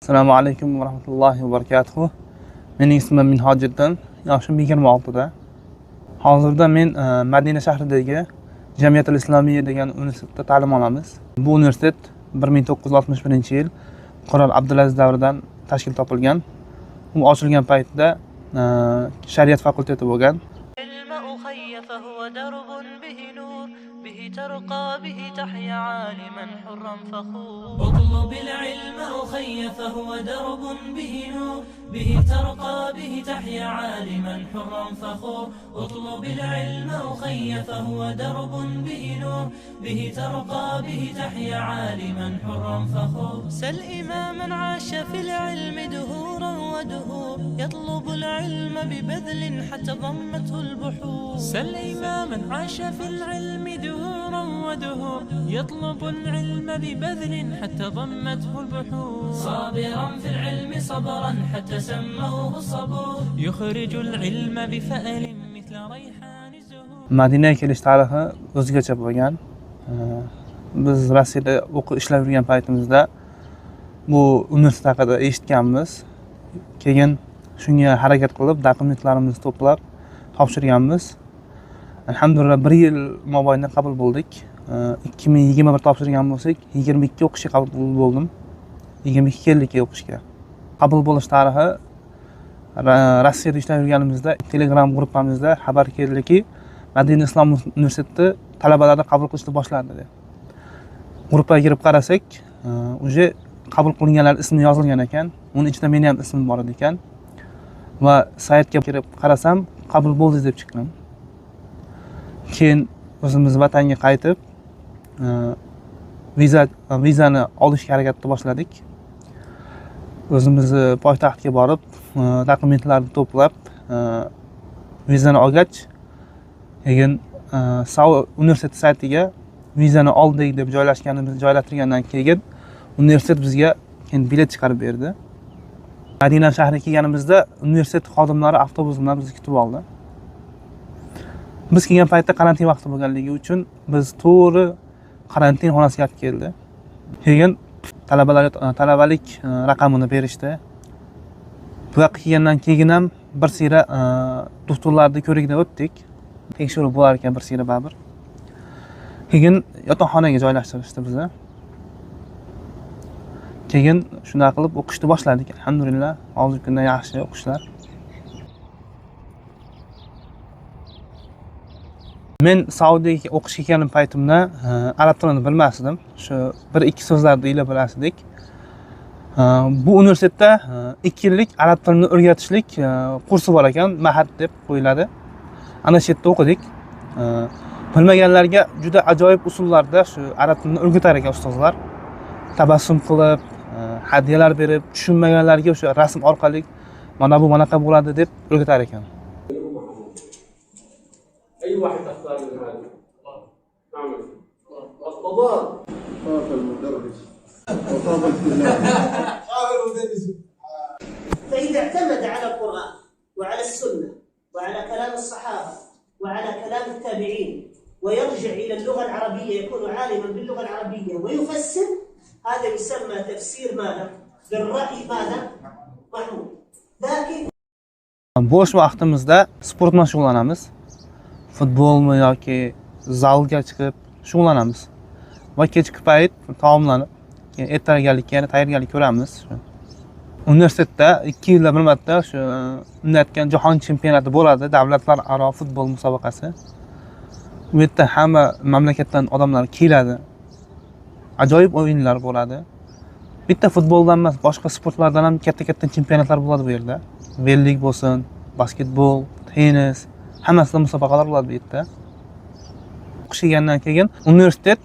Assalomu alaykum va rahmatullohi va barakatuh. Mening ismim Minhojiddin, yoshim 26 da. Hozirda men Madina shahridagi Jamiyatul Islomiyya degan universitetda ta'lim olamiz. Bu universitet 1961-yil Qirol Abdulaziz davridan tashkil topilgan. U ochilgan paytda shariat fakulteti bo'lgan. به ترقى به تحيا عالما حرا فخور اطلب العلم أخي فهو درب به نور به ترقى به تحيا عالما حرا فخور اطلب العلم أخي فهو درب به نور به ترقى به تحيا عالما حرا فخور سل إماما عاش في العلم دهورا ودهور يطلب العلم ببذل حتى ضمته البحور سل إماما عاش في العلم دهورا ودهور يطلب العلم ببذل حتى ضمته البحور صابرا في العلم صبرا حتى سموه الصبور يخرج العلم بفأل مثل ريحان الزهور Madinaga kelish tarixi o'zgacha bo'lgan. Biz Rossiyada o'qib ishlab yurgan paytimizda bu universitet haqida eshitganmiz. Keyin shunga harakat qilib, dokumentlarimizni to'plab topshirganmiz. Alhamdulillah 1 yil mobaynida qabul bo'ldik. 2021 topshirgan bo'lsak, 22 o'qishga qabul bo'ldim. 22 keldik o'qishga. Qabul bo'lish tarixi Rossiyada ishlab yurganimizda Telegram gruppamizda xabar keldiki, Madina Islom universiteti talabalarni qabul qilishni boshladi deb. Gruppaga kirib qarasak, uje qabul qilinganlar ismi yozilgan ekan. Uning ichida meni ham ismim bor ekan. Va saytga kirib qarasam, qabul bo'ldi deb chiqqan. Keyin o'zimiz vatanga qaytib, vizani olishga harakatni boshladik. O'zimiz poytaxtga borib, dokumentlarni to'plab, vizani olgach, keyin universitet saytiga vizani oldik deb joylashtirgandan keyin universitet bizga bilet chiqarib berdi. Madina shahriga kelganimizda universitet xodimlari avtobus bilan bizni kutib oldi. Biz kelgan paytda karantin vaqti bo'lganligi uchun biz to'g'ri karantin xonasiga olib keldi. Keyin talabalik raqamini berishdi. Bu yoqqa kelgandan keyin ham bir sira doktorlarni ko'rikdan o'tdik. Tekshiruv bo'lar ekan bir sira baribir. Keyin yotoqxonaga joylashtirishdi bizni. Keyin shunday qilib o'qishni boshladik. Alhamdulillah, hozirgi kunda yaxshi o'qishlar. Men Saudiyaga o'qishga kelgan paytimda arab tilini bilmasdim. Shu 1-2 so'zlarni ila bilasdik. Bu universitetda 2 yillik arab tilini o'rgatishlik kursi bor ekan, mahad deb qo'yiladi. Ana shu yerda o'qidik. Bilmaganlarga juda ajoyib usullarda shu arab tilini o'rgatar ekan ustozlar. Tabassum qilib, hadyalar berib, tushunmaganlarga o'sha rasm orqali mana bu manaqa bo'ladi deb o'rgatar ekan. أي واحد أختار من هذا؟ نعم. القضاء. خاف المدرس. وخاف الطلاب. خاف المدرس. فإذا اعتمد على القرآن وعلى السنة وعلى كلام الصحابة وعلى كلام التابعين ويرجع إلى اللغة العربية يكون عالما باللغة العربية ويفسر هذا يسمى تفسير ماذا؟ بالرأي ماذا؟ محمود. لكن bo'sh vaqtimizda sport bilan shug'ullanamiz. Futbolmi yoki zalga chiqib shug'ullanamiz. Va kechki payt taomlanib, keyin ertagalikka yana tayyorgarlik ko'ramiz. Universitetda 2 yilda bir marta shu o'tgan jahon chempionati bo'ladi, davlatlararo futbol musobaqasi. U yerda hamma mamlakatdan odamlar keladi. Ajoyib o'yinlar bo'ladi. Bitta futboldan emas, boshqa sportlardan ham katta-katta chempionatlar bo'ladi bu yerda. Vellik bo'lsin, basketbol, tennis, hammasida musobaqalar bo'ladi bu yerda. O'qishgandan keyin universitet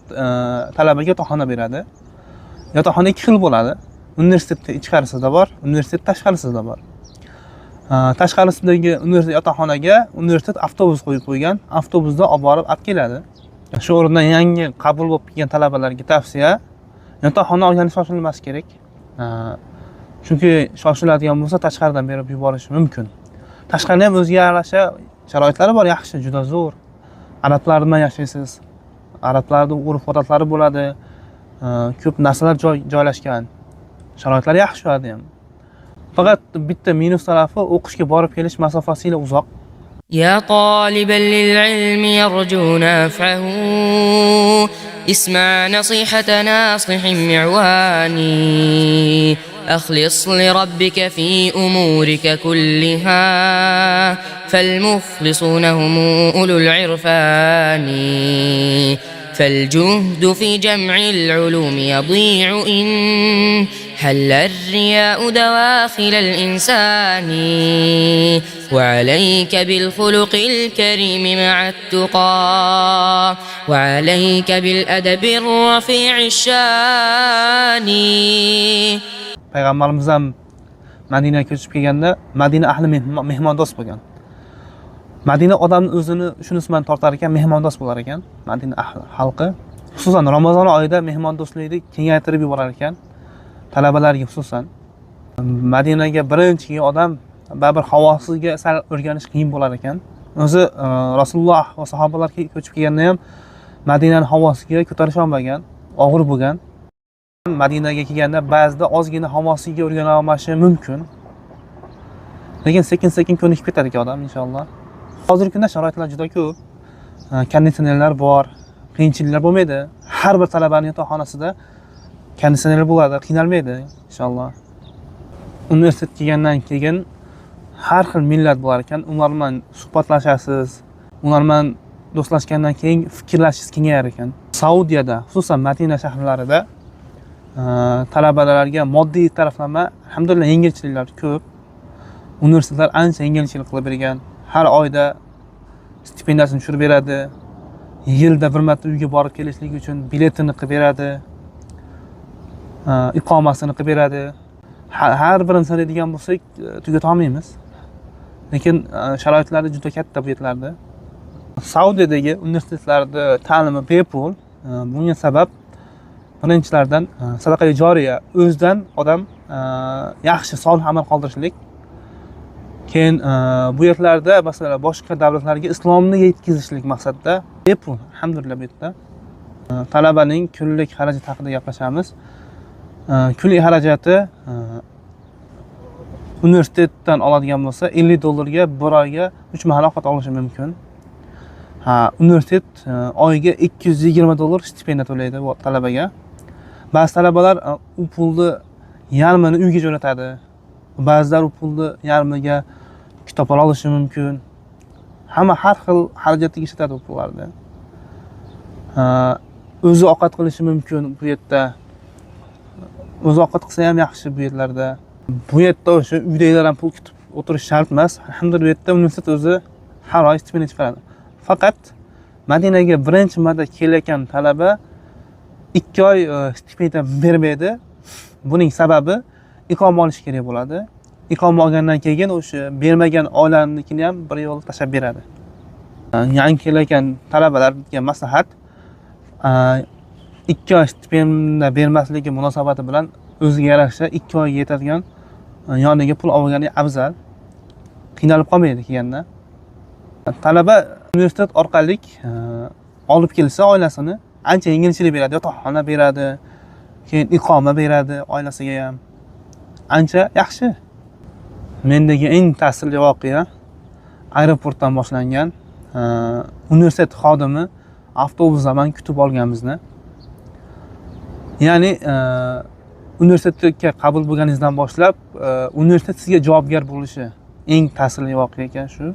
talabaga yotoqxona beradi. Yotoqxona 2 xil bo'ladi. Universitetning ichkarisida bor, universitet tashqarisida bor. Tashqarisidagi universitet yotoqxonaga universitet avtobus qo'yib qo'ygan. Avtobusda olib borib olib keladi. Shu o'rindan yangi qabul bo'lib kelgan talabalarga tavsiya, yotoqxona olgani shoshilmas kerak. Chunki shoshiladigan bo'lsa tashqaridan berib yuborish mumkin. Tashqarida ham o'ziga yarasha sharoitlari bor, yaxshi, juda zo'r. Arablar bilan yashaysiz. Arablarning urf-odatlari bo'ladi. Ko'p narsalar joylashgan. sharoitlari yaxshi u yerda ham. Faqat bitta minus tarafi o'qishga borib kelish masofasiga uzoq. يا طالبا للعلم يرجو نفعه اسمع نصيحة ناصح معواني أخلص لربك في أمورك كلها فالمخلصون هم أولو العرفان فالجهد في جمع العلوم يضيع إن حل الرياء دواخل الإنسان وعليك بالخلق الكريم مع التقى وعليك بالأدب الرفيع الشان. Payg'ambarimiz ham Madinaga ko'chib kelganda Madina ahli mehmondo'st bo'lgan. Madina odamni o'zini shunisi bilan tortar ekan, mehmondo'st bo'lar ekan. Madina xalqi xususan Ramazon oyida mehmondo'stlikni kengaytirib yuborar ekan. Talabalarga xususan Madinaga birinchi kelgan odam baribir havosiga sal o'rganish qiyin bo'lar ekan. O'zi Rasululloh va sahobalar ko'chib kelganda ham Madinaning havosiga ko'tarisha olmagan, og'ir bo'lgan. Madinaga kelganda ba'zida ozgina havosiga o'rgana olmashi mumkin. Lekin sekin-sekin ko'nikib ketadi ekan odam inshaalloh. Hozirgi kunda sharoitlar juda ko'p. Konditsionerlar bor, qiyinchiliklar bo'lmaydi. Har bir talabaning yotoqxonasida konditsioner bo'ladi, qiynalmaydi inshaalloh. Universitetga kelgandan keyin har xil millat bo'lar ekan. Ular bilan suhbatlashasiz. Ular bilan do'stlashgandan keyin fikrlashingiz kengayar ekan. Saudiyada, xususan Madina shaharlarida talabalarga moddiy taraflama alhamdulillah yengilchiliklar ko'p. Universitetlar ancha yengilchilik qilib bergan. Har oyda stipendiyasini tushirib beradi. Yilda bir marta uyga borib kelishlik uchun biletini qilib beradi. Iqomasini qilib beradi. Har birini sanaydigan bo'lsak, tugata olmaymiz. Lekin sharoitlari juda katta bu yerlarda. Saudiyadagi universitetlarda ta'limi bepul. Bunga sabab birinchilardan sadaqa joriya, o'zidan odam yaxshi solih amal qoldirishlik. Keyin bu yerlarda masalan boshqa davlatlarga islomni yetkazishlik maqsadida bepul, alhamdulillah bu yerda. Talabaning kunlik xarajati haqida gaplashamiz. Kunlik xarajati universitetdan oladigan bo'lsa $50 ga bir oyga 3 mahal ovqat olishi mumkin. Universitet oyiga $220 stipendiya to'laydi bu talabaga. Ba'zi talabalar u pulni yarmini uyga jo'natadi. Ba'zilar u pulni yarmiga kitob olishi mumkin. Hamma har xil xarajatga ishlatadi u pullarni. O'zi ovqat qilishi mumkin bu yerda. O'zi ovqat qilsa ham yaxshi bu yerlarda. Bu yerda o'sha uydagilar ham pul kutib o'tirish shart emas. Alhamdulillah bu yerda universitet o'zi har oy stipendiya chiqaradi. Faqat Madinaga birinchi marta kelayotgan talaba 2 oy stipendiya bermaydi. Buning sababi iqoma olish kerak bo'ladi. Iqoma olgandan keyin o'sha bermagan oylarnikini ham bir yo'l tashlab beradi. Yangi kelayotgan talabalarga maslahat 2 oy stipendiya bermasligi munosabati bilan o'ziga yarasha 2 oyga yetadigan yoniga pul olgani afzal. Qiynalib qolmaydi kelganda. Talaba universitet orqali olib kelsa oilasini ancha yengilchilik beradi, yotoqxona beradi, keyin iqoma beradi oilasiga ham. Ancha yaxshi. Mendagi eng ta'sirli voqea aeroportdan boshlangan. Universitet xodimi avtobusda men kutib olganimizni. Ya'ni universitetga qabul bo'lganingizdan boshlab universitet sizga javobgar bo'lishi eng ta'sirli voqea ekan shu.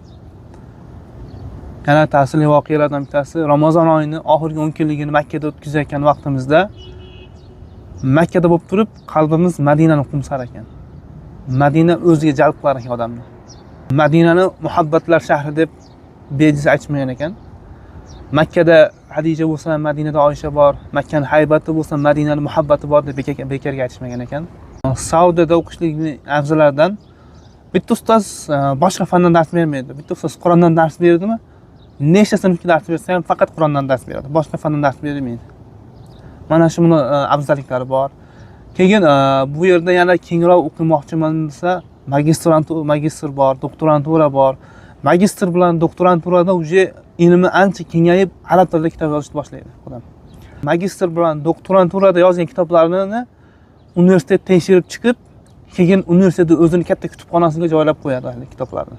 Yana ta'sirli voqealardan bittasi Ramazon oyining oxirgi 10 kunligini Makkada o'tkazayotgan vaqtimizda Makkada bo'lib turib qalbimiz Madinani qumsar ekan. Madina o'ziga jalb qilar ekan odamni. Madinani muhabbatlar shahri deb bejiz aytishmagan ekan. Makkada Hadija bo'lsa, Madinada Oysha bor, Makkaning haybati bo'lsa, Madinaning muhabbati bor deb bekarga aytishmagan ekan. Saudiyada o'qishlikning afzallaridan bitta ustoz boshqa fandan dars bermaydi. Bitta ustoz Qur'ondan dars berdimi? Nechta sinfga dars bersa ham faqat Qur'ondan dars beradi. Boshqa fandan dars bermaydi. Mana shu afzalliklari bor. Keyin bu yerda yana kengroq o'qimoqchiman desa, magistr bor, doktorantura bor. Magistr bilan doktoranturada uje ilmi ancha kengayib, arab tilida kitob yozishni boshlaydi odam. Magistr bilan doktoranturada yozgan kitoblarini universitet tekshirib chiqib, keyin universitetda o'zini katta kutubxonasiga joylab qo'yadi ahli kitoblarni.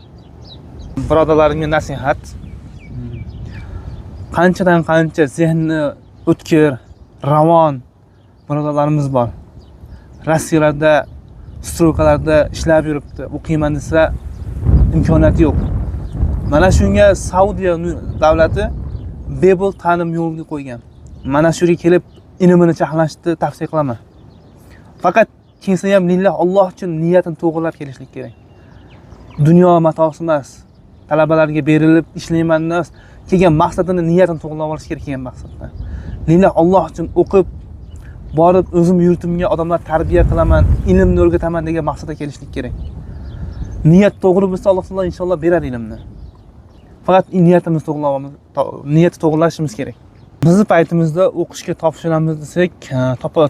Birodarlarimga nasihat. Qanchadan qancha zehni o'tkir, ravon birodarlarimiz bor. Rossiyalarda, strokalarda ishlab yuribdi. O'qiyman desa imkoniyati yo'q. Mana shunga Saudiya davlati bepul ta'lim yo'lga qo'ygan. Mana shu yerga kelib ilmini chaqlashni tavsiya qilaman. Faqat kelsa ham lillah Alloh uchun niyatini to'g'rilab kelishlik kerak. Dunyo matosi emas. Talabalarga berilib ishlayman emas, kelgan maqsadini niyatini to'g'rilab olish kerak kelgan maqsadda. Lillah Alloh uchun o'qib borib o'zim yurtimga odamlar tarbiya qilaman, ilmni o'rgataman degan maqsadga kelishlik kerak. Niyat to'g'ri bo'lsa Alloh taolo inshaalloh beradi ilmni. Faqat niyatni to'g'rilashimiz kerak. Bizni paytimizda o'qishga topshiramiz desak,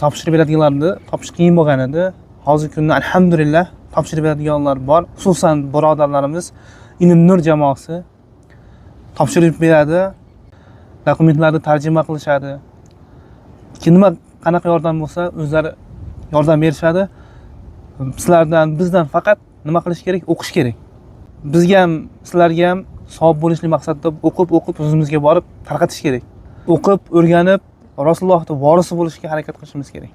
topshirib beradiganlarni topish qiyin bo'lgan edi. Hozirgi kunda alhamdulillah topshirib beradiganlar bor. Xususan birodarlarimiz Ilm Nur jamoasi topshirib beradi. Dokumentlarni tarjima qilishadi. Nima qanaqa yordam bo'lsa, o'zlari yordam berishadi. Sizlardan, bizdan faqat nima qilish kerak? O'qish kerak. Bizga ham, sizlarga ham savob bo'lishlik maqsadida o'qib o'zimizga borib tarqatish kerak. O'qib, o'rganib, Rasulullohning vorisi bo'lishga harakat qilishimiz kerak.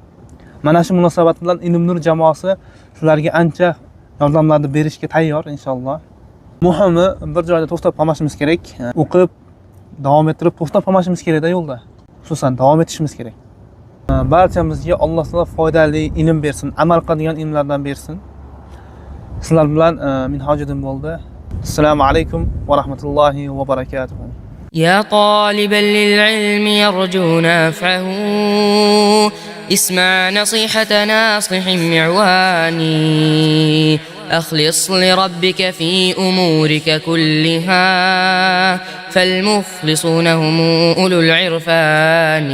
Mana shu munosabat bilan Ilm Nur jamoasi sizlarga ancha yordamlarni berishga tayyor inshaalloh. Muhimi bir joyda to'xtab qolmashimiz kerak. O'qib, davom ettirib to'xtab qolmashimiz kerak-da yo'lda. Xususan davom etishimiz kerak. Barchamizga Alloh taolo foydali ilm bersin, amal qiladigan ilmlardan bersin. Sizlar bilan Minhojiddin bo'ldi. Assalomu alaykum va rahmatullohi va barakatuh. يا طالبا للعلم يرجو نفعه اسمع نصيحة ناصح معواني أخلص لربك في أمورك كلها فالمخلصون هم أولو العرفان